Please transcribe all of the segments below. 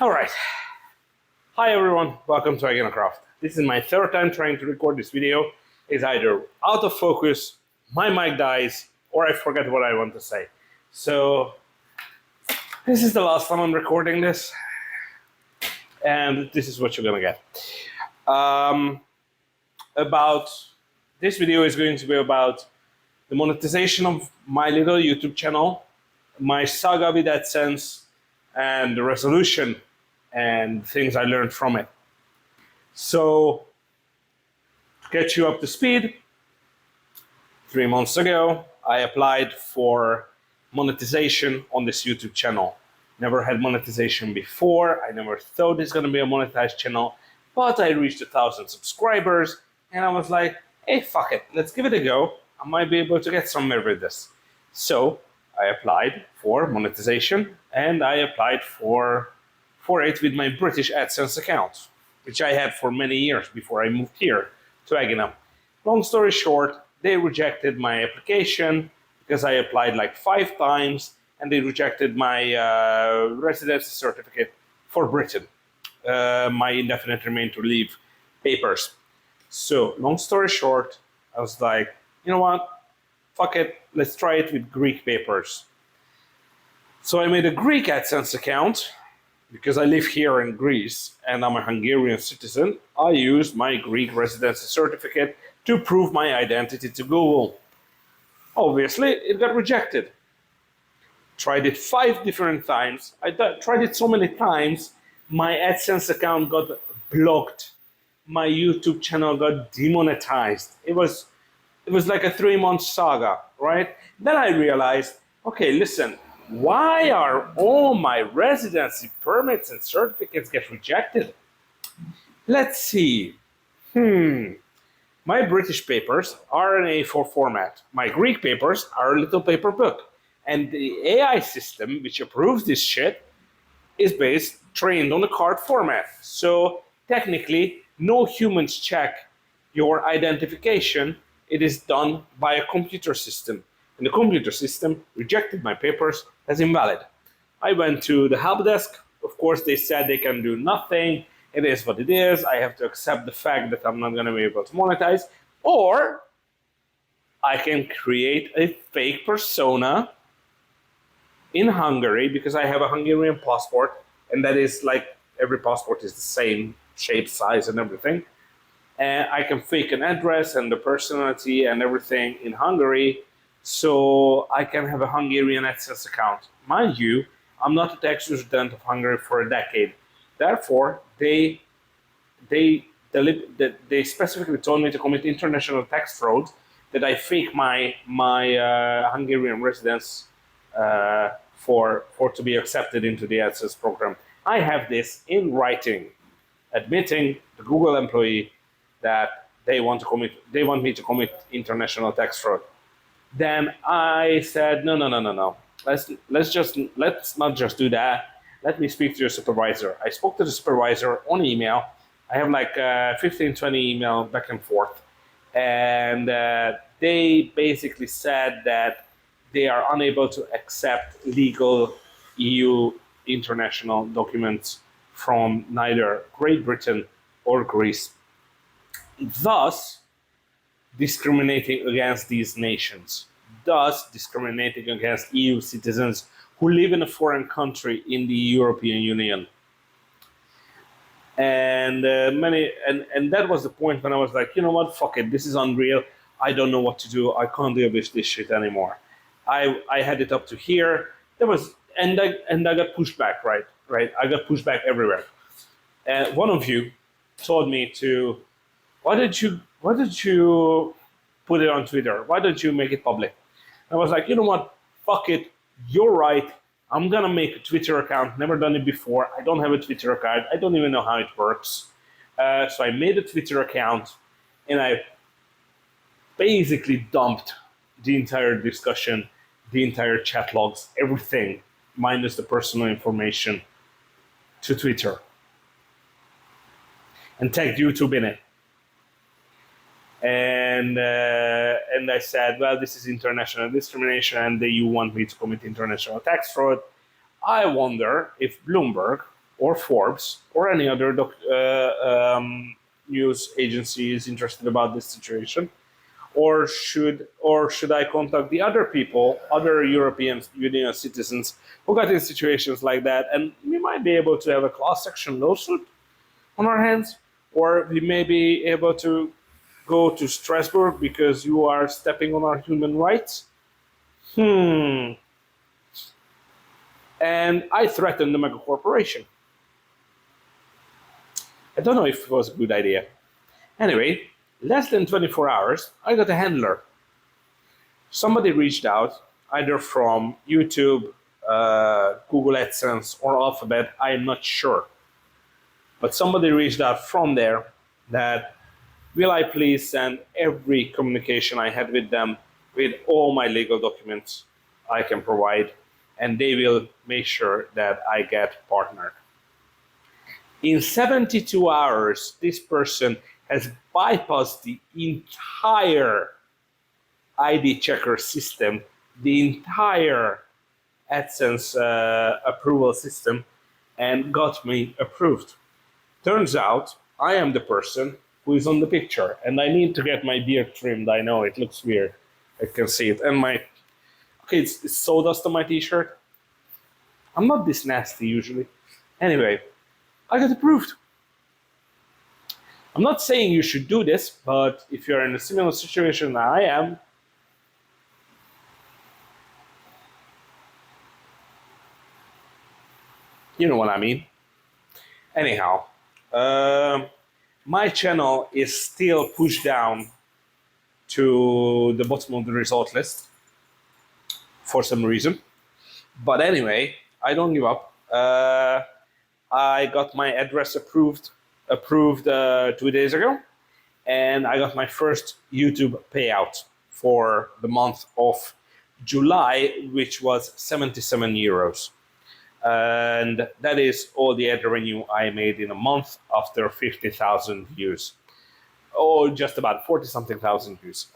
All right. Hi everyone, welcome to Agenacraft. This is my third time trying to record this video. It's either out of focus, my mic dies, or I forget what I want to say. So this is the last time I'm recording this, and this is what you're gonna get. This video is going to be about the monetization of my little YouTube channel, my saga with AdSense, and the resolution and things I learned from it. So, to get you up to speed, 3 months ago, I applied for monetization on this YouTube channel. Never had monetization before. I never thought it's going to be a monetized channel, but I reached 1,000 subscribers, and I was like, hey, fuck it, let's give it a go. I might be able to get somewhere with this. So, I applied for monetization, and I applied for it with my British AdSense account, which I had for many years before I moved here to Agena. Long story short, they rejected my application because I applied like 5 times, and they rejected my residency certificate for Britain, my indefinite remain to leave papers. So, long story short, I was like, you know what? Fuck it, let's try it with Greek papers. So I made a Greek AdSense account. Because I live here in Greece and I'm a Hungarian citizen, I used my Greek residency certificate to prove my identity to Google. Obviously, it got rejected. Tried it 5 different times. I tried it so many times, my AdSense account got blocked. My YouTube channel got demonetized. It was like a 3-month saga, right? Then I realized, okay, listen, why are all my residency permits and certificates get rejected? Let's see. My British papers are in A4 format. My Greek papers are a little paper book. And the AI system, which approves this shit, is trained on a card format. So technically, no humans check your identification. It is done by a computer system. And the computer system rejected my papers as invalid. I went to the help desk. Of course, they said they can do nothing. It is what it is. I have to accept the fact that I'm not going to be able to monetize. Or I can create a fake persona in Hungary because I have a Hungarian passport. And that is like every passport is the same shape, size, and everything. And I can fake an address and the personality and everything in Hungary. So I can have a Hungarian AdSense account. Mind you, I'm not a tax resident of Hungary for a decade. Therefore, they specifically told me to commit international tax fraud, that I fake my Hungarian residence for to be accepted into the AdSense program. I have this in writing, admitting the Google employee that they want me to commit international tax fraud. Then I said, no. Let's not just do that. Let me speak to your supervisor. I spoke to the supervisor on email. I have like 15, 20 email back and forth. And they basically said that they are unable to accept legal EU international documents from neither Great Britain or Greece, thus discriminating against these nations, thus discriminating against EU citizens who live in a foreign country in the European Union. And that was the point when I was like, you know what, fuck it, this is unreal. I don't know what to do. I can't deal with this shit anymore. I had it up to here. And I got pushed back, right? I got pushed back everywhere. And one of you told me to, why did you put it on Twitter? Why don't you make it public? I was like, you know what? Fuck it. You're right. I'm going to make a Twitter account. Never done it before. I don't have a Twitter account. I don't even know how it works. So I made a Twitter account, and I basically dumped the entire discussion, the entire chat logs, everything, minus the personal information, to Twitter. And tagged YouTube in it. And I said, well, this is international discrimination, and you want me to commit international tax fraud. I wonder if Bloomberg or Forbes or any other news agency is interested about this situation, or should I contact the other people, other European Union citizens who got in situations like that, and we might be able to have a class action lawsuit on our hands, or we may be able to go to Strasbourg because you are stepping on our human rights. And I threatened the mega corporation. I don't know if it was a good idea. Anyway, less than 24 hours, I got a handler. Somebody reached out, either from YouTube, Google AdSense, or Alphabet, I am not sure. But somebody reached out from there that, will I please send every communication I had with them with all my legal documents I can provide, and they will make sure that I get partnered. In 72 hours, this person has bypassed the entire ID checker system, the entire AdSense approval system, and got me approved. Turns out I am the person who is on the picture, and I need to get my beard trimmed. I know it looks weird. I can see it. And it's sawdust on my t-shirt. I'm not this nasty usually. Anyway, I got approved. I'm not saying you should do this, but if you're in a similar situation that I am, you know what I mean. Anyhow, my channel is still pushed down to the bottom of the result list for some reason. But anyway, I don't give up. I got my address approved 2 days ago, and I got my first YouTube payout for the month of July, which was 77 euros. And that is all the ad revenue I made in a month after 50,000 views, or just about 40-something thousand views.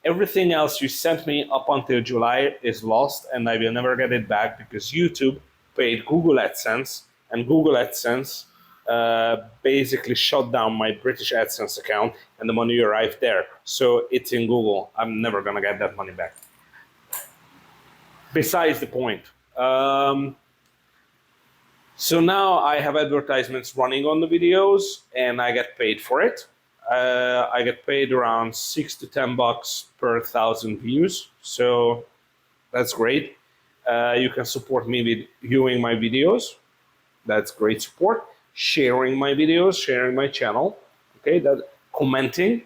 Everything else you sent me up until July is lost, and I will never get it back because YouTube paid Google AdSense, and Google AdSense basically shut down my British AdSense account, and the money arrived there. So it's in Google. I'm never going to get that money back. Besides the point. So now I have advertisements running on the videos, and I get paid for it. I get paid around $6 to $10 per 1,000 views, so that's great. You can support me with viewing my videos. That's great support. Sharing my videos, sharing my channel. Okay, that commenting,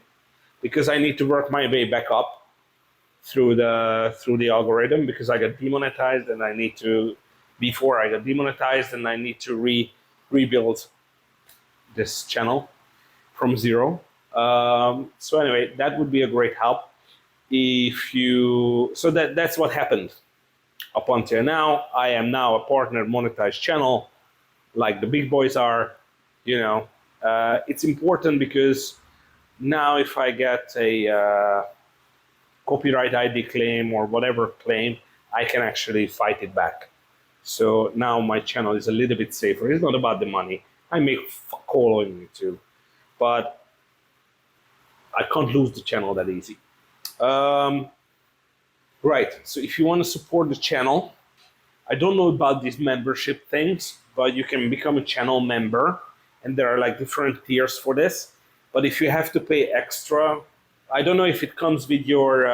because I need to work my way back up through the algorithm, because I got demonetized, and I need to, before I got demonetized, and I need to rebuild this channel from zero. So anyway, that would be a great help if you. So that's what happened up until now. I am now a partnered monetized channel, like the big boys are. You know, it's important because now if I get a copyright ID claim or whatever claim, I can actually fight it back. So now my channel is a little bit safer. It's not about the money. I make fuck all on YouTube, but I can't lose the channel that easy. Right, so if you want to support the channel, I don't know about these membership things, but you can become a channel member, and there are like different tiers for this. But if you have to pay extra, I don't know if it comes with your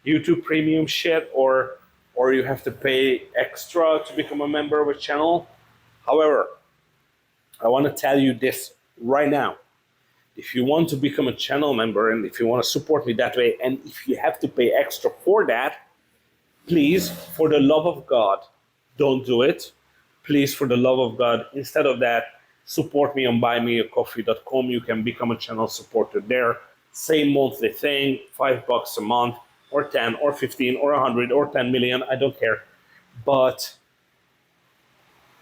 YouTube premium shit, or you have to pay extra to become a member of a channel. However, I want to tell you this right now. If you want to become a channel member, and if you want to support me that way, and if you have to pay extra for that, please, for the love of God, don't do it. Please, for the love of God, instead of that, support me on buymeacoffee.com. You can become a channel supporter there. Same monthly thing, $5 a month, or 10, or 15, or 100, or 10 million, I don't care. But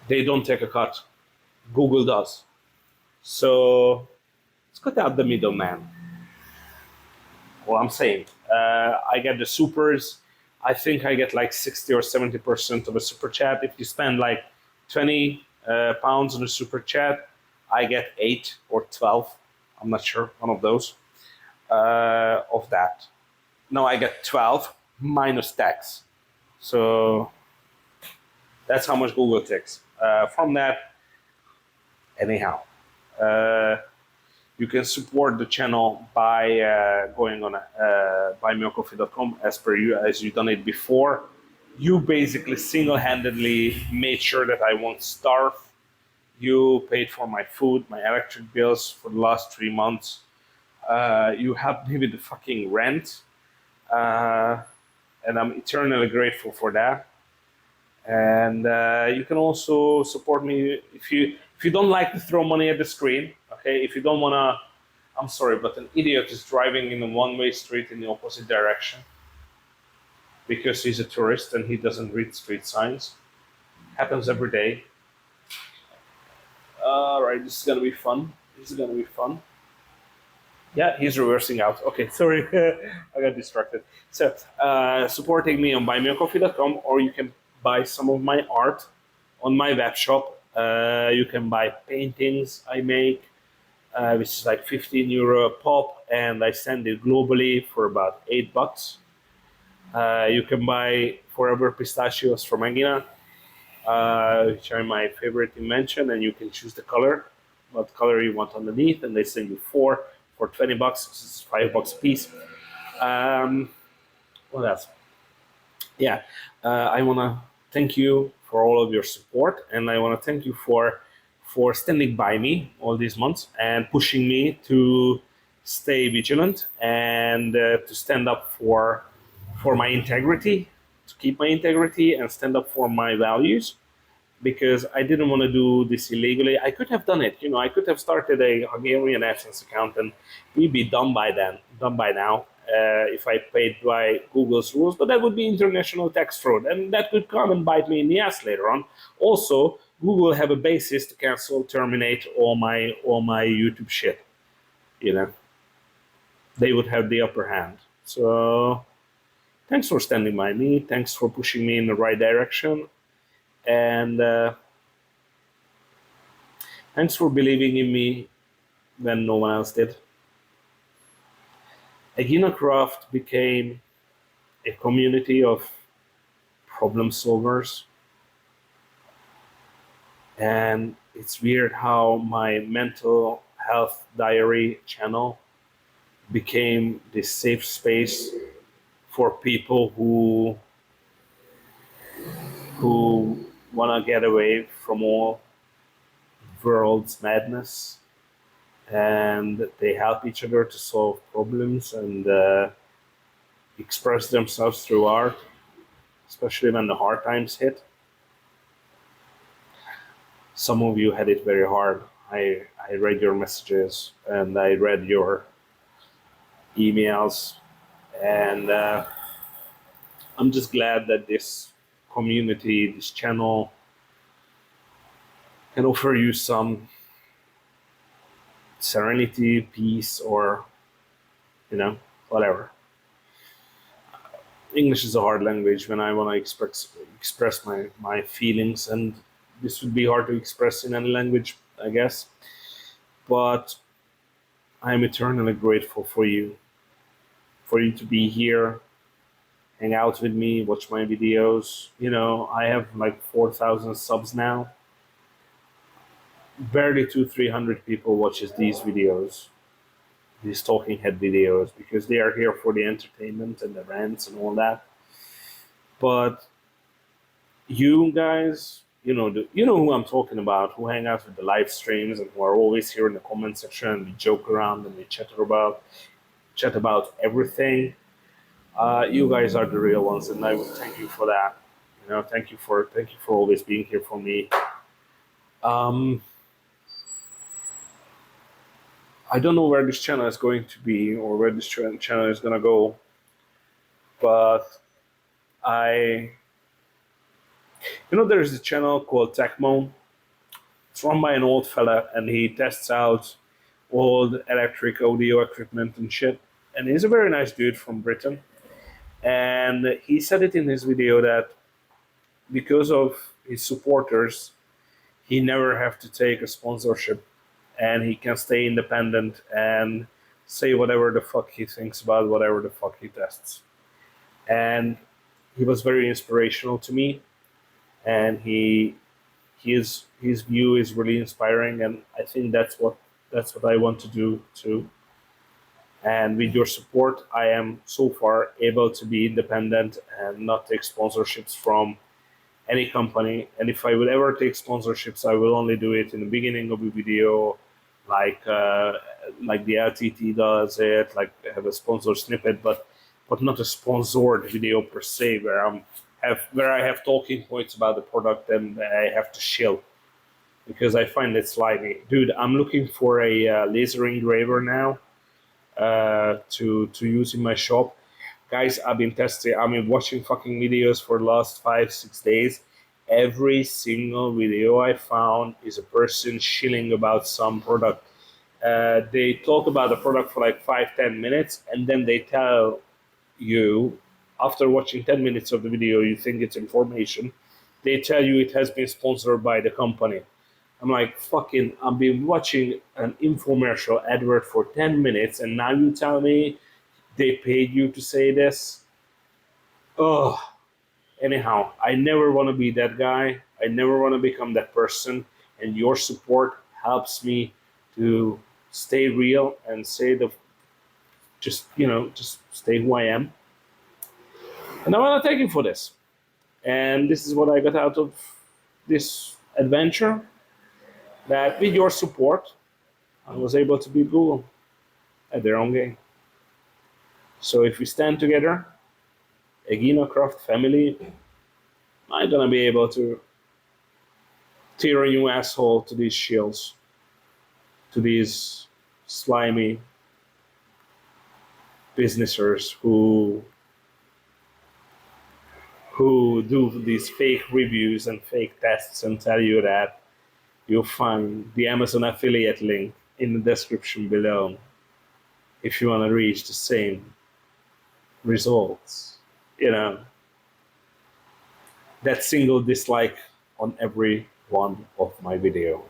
they don't take a cut. Google does. So let's cut out the middleman. Well, I'm saying, I get the supers. I think I get like 60 or 70% of a super chat. If you spend like 20 pounds on the super chat, I get 8 or 12. I'm not sure, one of those of that. No, I get 12 minus tax. So that's how much Google takes. From that, anyhow, you can support the channel by going on buymeacoffee.com as you done it before. You basically single-handedly made sure that I won't starve. You paid for my food, my electric bills for the last 3 months. You helped me with the fucking rent. And I'm eternally grateful for that. And you can also support me if you don't like to throw money at the screen. Okay, if you don't wanna, I'm sorry, but an idiot is driving in a one-way street in the opposite direction because he's a tourist and he doesn't read street signs. Happens every day. All right, this is gonna be fun. This is gonna be fun. Yeah, he's reversing out. Okay, sorry, I got distracted. So, supporting me on buymeacoffee.com, or you can buy some of my art on my web shop. You can buy paintings I make, which is like 15 euro a pop, and I send it globally for about $8. You can buy Forever Pistachios from Agina, which are my favorite invention, and you can choose the color, what color you want underneath, and they send you four for $20. This is $5 a piece. What else? Yeah, I want to thank you for all of your support, and I want to thank you for standing by me all these months and pushing me to stay vigilant and to stand up for my integrity, to keep my integrity and stand up for my values, because I didn't want to do this illegally. I could have done it. I could have started a Hungarian AdSense account and we'd be done by now, if I paid by Google's rules. But that would be international tax fraud, and that could come and bite me in the ass later on. Also, Google have a basis to cancel, terminate all my YouTube shit. They would have the upper hand. So, thanks for standing by me. Thanks for pushing me in the right direction. And thanks for believing in me when no one else did. Agina Craft became a community of problem solvers. And it's weird how my mental health diary channel became this safe space for people who want to get away from all world's madness, and they help each other to solve problems and express themselves through art, especially when the hard times hit. Some of you had it very hard. I read your messages and I read your emails, and I'm just glad that this community, this channel, can offer you some serenity, peace, or whatever. English is a hard language when I want to express my feelings, and this would be hard to express in any language, I guess. But I'm eternally grateful for you to be here, hang out with me, watch my videos. I have like 4,000 subs now. Barely 200-300 people watches these videos, these talking head videos, because they are here for the entertainment and the rants and all that. But you guys, you know who I'm talking about, who hang out with the live streams and who are always here in the comment section, and we joke around and we chat about everything. You guys are the real ones, and I would thank you for that. Thank you for always being here for me. I don't know where this channel is going to be or where this channel is going to go, but there's a channel called Techmo. It's run by an old fella, and he tests out old electric audio equipment and shit. And he's a very nice dude from Britain. And he said it in his video that because of his supporters, he never have to take a sponsorship, and he can stay independent and say whatever the fuck he thinks about whatever the fuck he tests. And he was very inspirational to me, and his view is really inspiring, and I think that's what I want to do too. And with your support, I am so far able to be independent and not take sponsorships from any company. And if I will ever take sponsorships, I will only do it in the beginning of a video, like the LTT does it, like have a sponsor snippet, but not a sponsored video per se, where I have talking points about the product and I have to shill, because I find it slimy. Dude, I'm looking for a laser engraver now to use in my shop. Guys, I've been watching fucking videos for the last 5-6 days. Every single video I found is a person shilling about some product. They talk about the product for like 5-10 minutes, and then they tell you, after watching 10 minutes of the video, you think it's information. They tell you it has been sponsored by the company. I'm like, fucking, I've been watching an infomercial advert for 10 minutes, and now you tell me they paid you to say this? Oh, anyhow, I never want to be that guy. I never want to become that person, and your support helps me to stay real and say just stay who I am. And I want to thank you for this. And this is what I got out of this adventure, that with your support, I was able to beat Google at their own game. So if we stand together, a Ginocraft family, I'm gonna be able to tear a new asshole to these shields, to these slimy businessers who do these fake reviews and fake tests and tell you that you'll find the Amazon affiliate link in the description below if you want to reach the same results. That single dislike on every one of my video,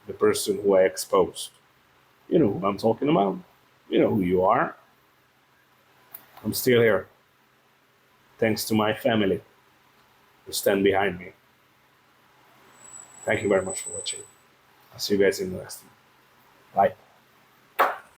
the person who I exposed. You know who I'm talking about. You know who you are. I'm still here, thanks to my family who stand behind me. Thank you very much for watching. I'll see you guys in the next one. Bye.